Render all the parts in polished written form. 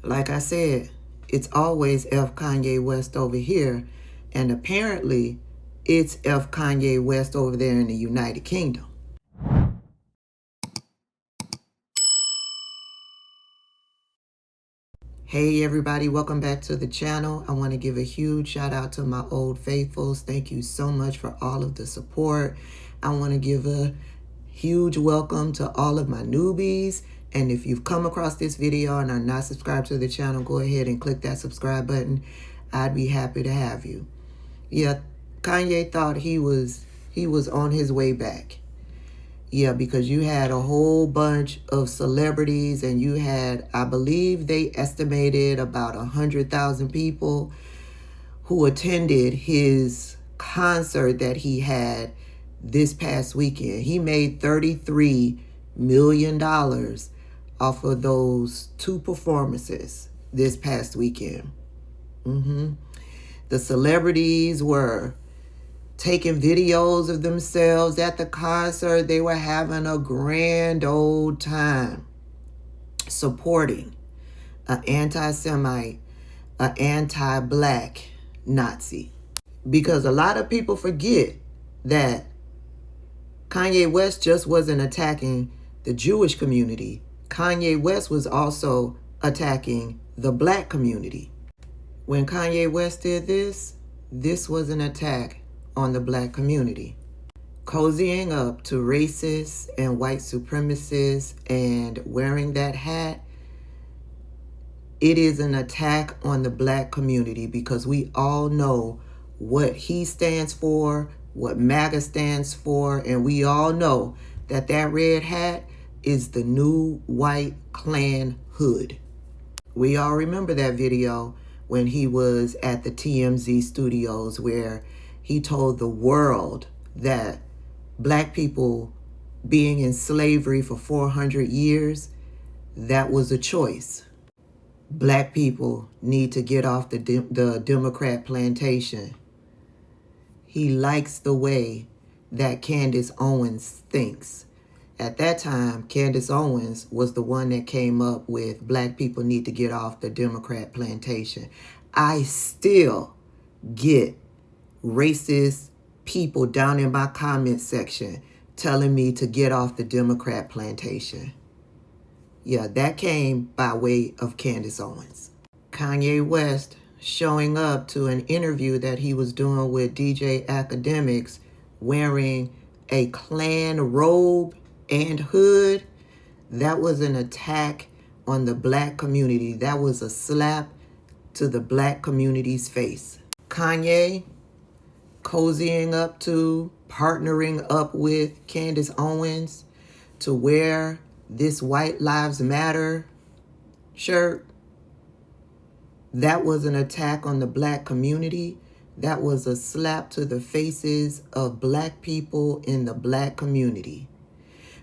Like I said, it's always F Kanye West over here, and apparently it's F Kanye West over there in the United Kingdom. Hey everybody, welcome back to the channel. I want to give a huge shout out to my old faithfuls. Thank you so much for all of the support. I want to give a huge welcome to all of my newbies. And if you've come across this video and are not subscribed to the channel, go ahead and click that subscribe button. I'd be happy to have you. Yeah, Kanye thought he was on his way back. Yeah, because you had a whole bunch of celebrities and you had, I believe they estimated about 100,000 people who attended his concert that he had this past weekend. He made $33 million off of those two performances this past weekend. The celebrities were taking videos of themselves at the concert. They were having a grand old time supporting an anti-Semite, an anti-black Nazi. Because a lot of people forget that Kanye West just wasn't attacking the Jewish community. Kanye West was also attacking the black community. When Kanye West did this was an attack on the black community. Cozying up to racists and white supremacists and wearing that hat, it is an attack on the black community because we all know what he stands for, what MAGA stands for, and we all know that that red hat is the new white Klan hood. We all remember that video when he was at the TMZ studios where he told the world that black people being in slavery for 400 years, that was a choice. Black people need to get off the Democrat plantation. He likes the way that Candace Owens thinks. At that time, Candace Owens was the one that came up with black people need to get off the Democrat plantation. I still get racist people down in my comment section telling me to get off the Democrat plantation. Yeah, that came by way of Candace Owens. Kanye West showing up to an interview that he was doing with DJ Academics wearing a Klan robe and hood, that was an attack on the black community. That was a slap to the black community's face. Kanye cozying up to, partnering up with Candace Owens to wear this White Lives Matter shirt, that was an attack on the black community. That was a slap to the faces of black people in the black community.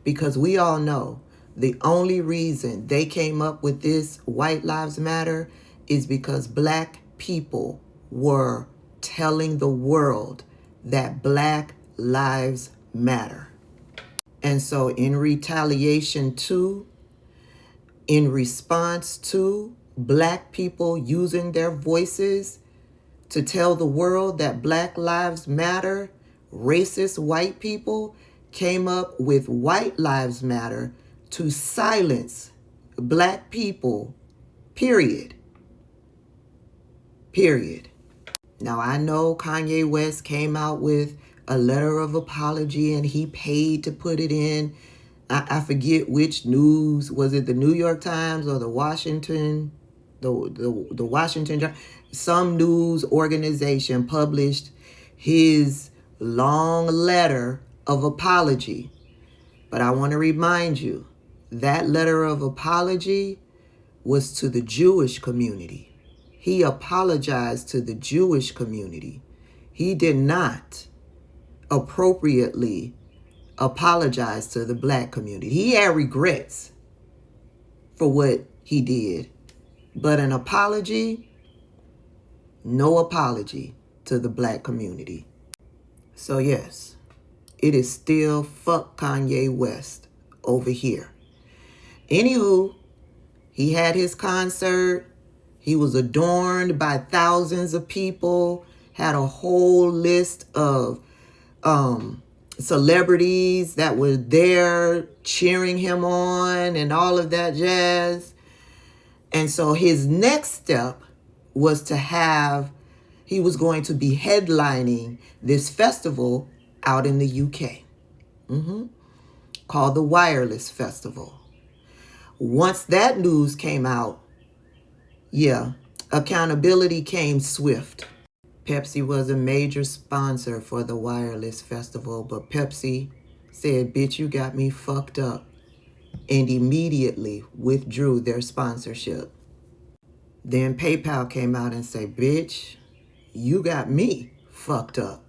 Because we all know the only reason they came up with this White Lives Matter is because black people were telling the world that black lives matter. And so in retaliation to, in response to black people using their voices to tell the world that black lives matter, racist white people came up with White Lives Matter to silence black people, period. Period. Now, I know Kanye West came out with a letter of apology and he paid to put it in. I forget which news. Was it the New York Times or the Washington? The Washington, some news organization published his long letter of apology. But I want to remind you, that letter of apology was to the Jewish community. He apologized to the Jewish community. He did not appropriately apologize to the black community. He had regrets for what he did. But an apology, no apology to the black community. So yes, it is still fuck Kanye West over here. Anywho, he had his concert. He was adorned by thousands of people, had a whole list of celebrities that were there cheering him on and all of that jazz. And so his next step was he was going to be headlining this festival out in the UK, called the Wireless Festival. Once that news came out, accountability came swift. Pepsi was a major sponsor for the Wireless Festival, but Pepsi said, "Bitch, you got me fucked up," and immediately withdrew their sponsorship. Then PayPal came out and said, "Bitch, you got me fucked up,"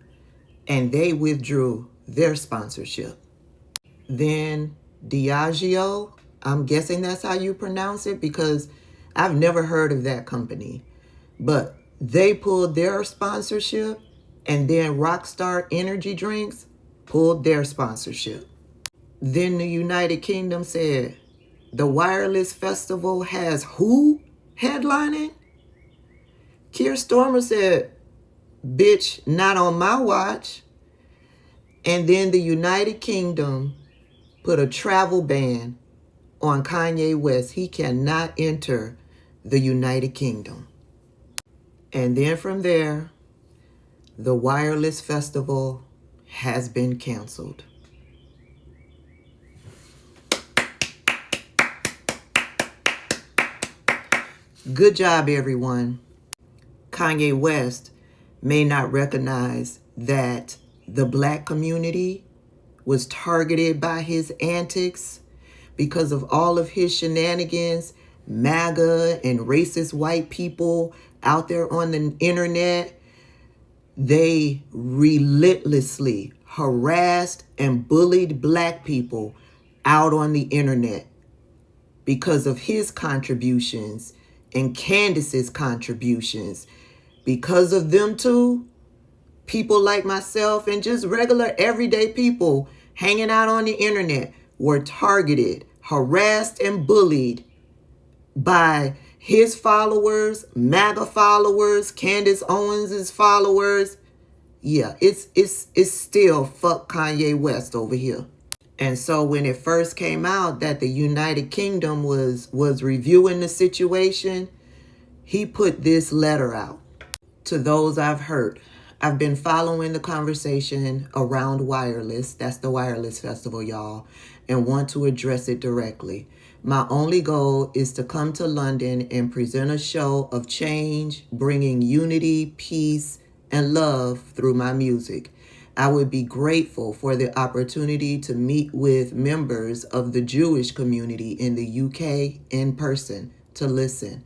and they withdrew their sponsorship. Then Diageo, I'm guessing that's how you pronounce it because I've never heard of that company, but they pulled their sponsorship, and then Rockstar Energy Drinks pulled their sponsorship. Then the United Kingdom said, "The Wireless Festival has who headlining?" Keir Starmer said, "Bitch, not on my watch." And then the United Kingdom put a travel ban on Kanye West. He cannot enter the United Kingdom. And then from there, the Wireless Festival has been canceled. Good job, everyone. Kanye West may not recognize that the Black community was targeted by his antics because of all of his shenanigans. MAGA and racist white people out there on the internet, they relentlessly harassed and bullied Black people out on the internet because of his contributions and Candace's contributions. Because of them too, people like myself and just regular everyday people hanging out on the internet were targeted, harassed, and bullied by his followers, MAGA followers, Candace Owens' followers. It's still fuck Kanye West over here. And so when it first came out that the United Kingdom was reviewing the situation, he put this letter out. To those I've hurt, I've been following the conversation around wireless. That's the Wireless Festival, y'all, and want to address it directly. My only goal is to come to London and present a show of change, bringing unity, peace, and love through my music. I would be grateful for the opportunity to meet with members of the Jewish community in the UK in person to listen.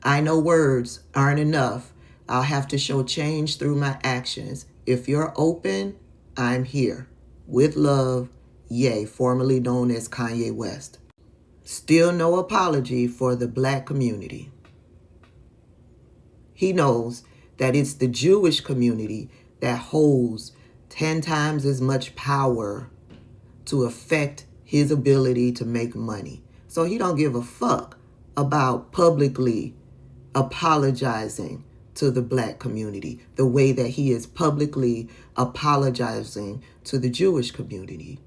I know words aren't enough. I'll have to show change through my actions. If you're open, I'm here. With love, Ye, formerly known as Kanye West. Still no apology for the Black community. He knows that it's the Jewish community that holds 10 times as much power to affect his ability to make money. So he don't give a fuck about publicly apologizing to the Black community the way that he is publicly apologizing to the Jewish community.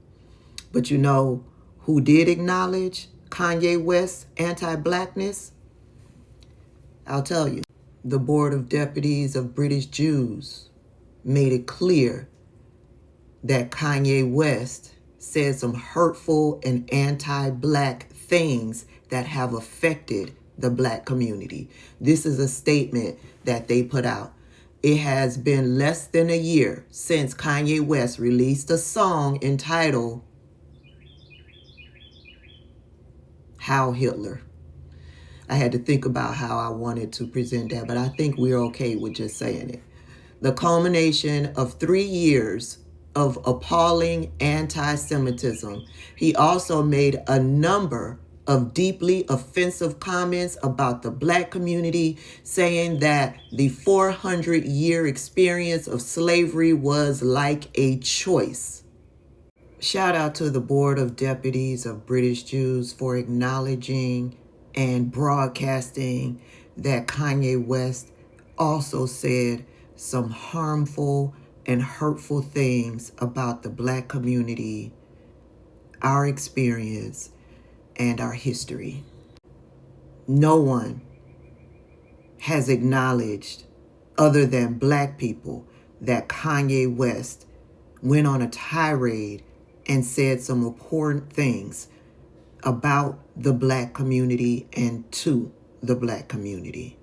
But you know who did acknowledge Kanye West's anti-Blackness? I'll tell you. The Board of Deputies of British Jews made it clear that Kanye West said some hurtful and anti-Black things that have affected the Black community. This is a statement that they put out. It has been less than a year since Kanye West released a song entitled How Hitler. I had to think about how I wanted to present that, but I think we're okay with just saying it. The culmination of 3 years of appalling anti-Semitism. He also made a number of deeply offensive comments about the Black community, saying that the 400-year experience of slavery was like a choice. Shout out to the Board of Deputies of British Jews for acknowledging and broadcasting that Kanye West also said some harmful and hurtful things about the Black community, our experience, and our history. No one has acknowledged, other than Black people, that Kanye West went on a tirade and said some important things about the Black community and to the Black community.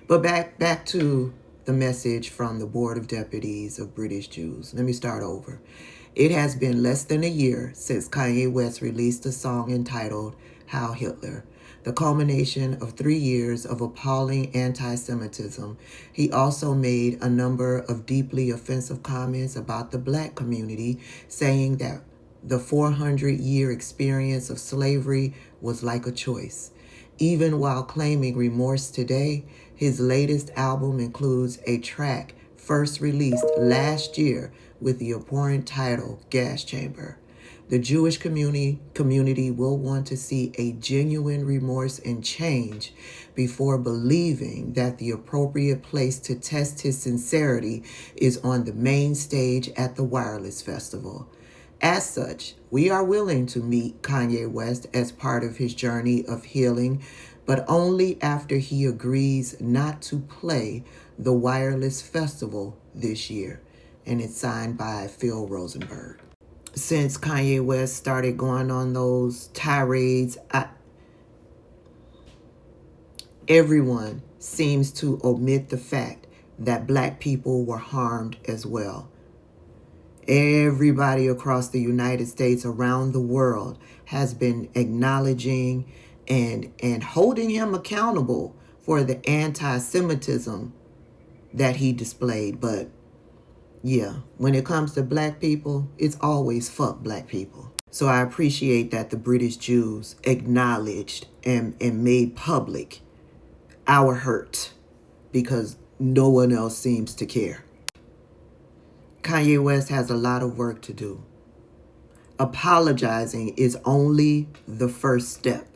But back to the message from the Board of Deputies of British Jews. Let me start over. It has been less than a year since Kanye West released a song entitled Heil Hitler, the culmination of 3 years of appalling anti-Semitism. He also made a number of deeply offensive comments about the Black community, saying that the 400-year experience of slavery was like a choice. Even while claiming remorse today, his latest album includes a track first released last year with the abhorrent title Gas Chamber. The Jewish community will want to see a genuine remorse and change before believing that the appropriate place to test his sincerity is on the main stage at the Wireless Festival. As such, we are willing to meet Kanye West as part of his journey of healing, but only after he agrees not to play the Wireless Festival this year. And it's signed by Phil Rosenberg. Since Kanye West started going on those tirades, everyone seems to omit the fact that Black people were harmed as well. Everybody across the United States, around the world, has been acknowledging and holding him accountable for the anti-Semitism that he displayed. But yeah, when it comes to Black people, it's always fuck Black people. So I appreciate that the British Jews acknowledged and made public our hurt, because no one else seems to care. Kanye West has a lot of work to do. Apologizing is only the first step.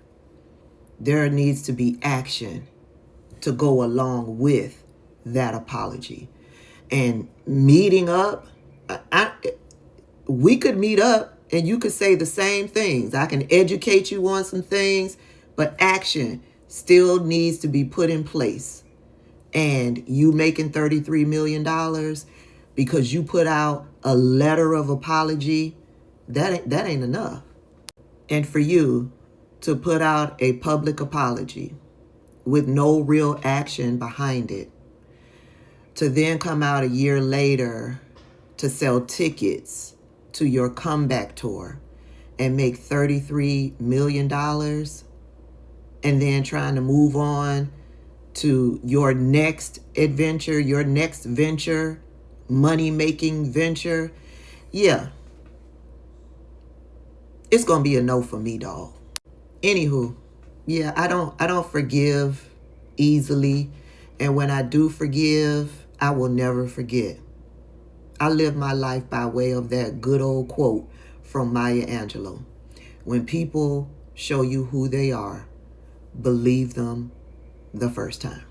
There needs to be action to go along with that apology. And meeting up, we could meet up and you could say the same things. I can educate you on some things, but action still needs to be put in place. And you making $33 million because you put out a letter of apology, that ain't enough. And for you to put out a public apology with no real action behind it, to then come out a year later to sell tickets to your comeback tour and make $33 million, and then trying to move on to your next adventure, your next venture, money-making venture, yeah, it's gonna be a no for me, dog. Anywho, yeah, I don't forgive easily, and when I do forgive, I will never forget. I live my life by way of that good old quote from Maya Angelou. When people show you who they are, believe them the first time.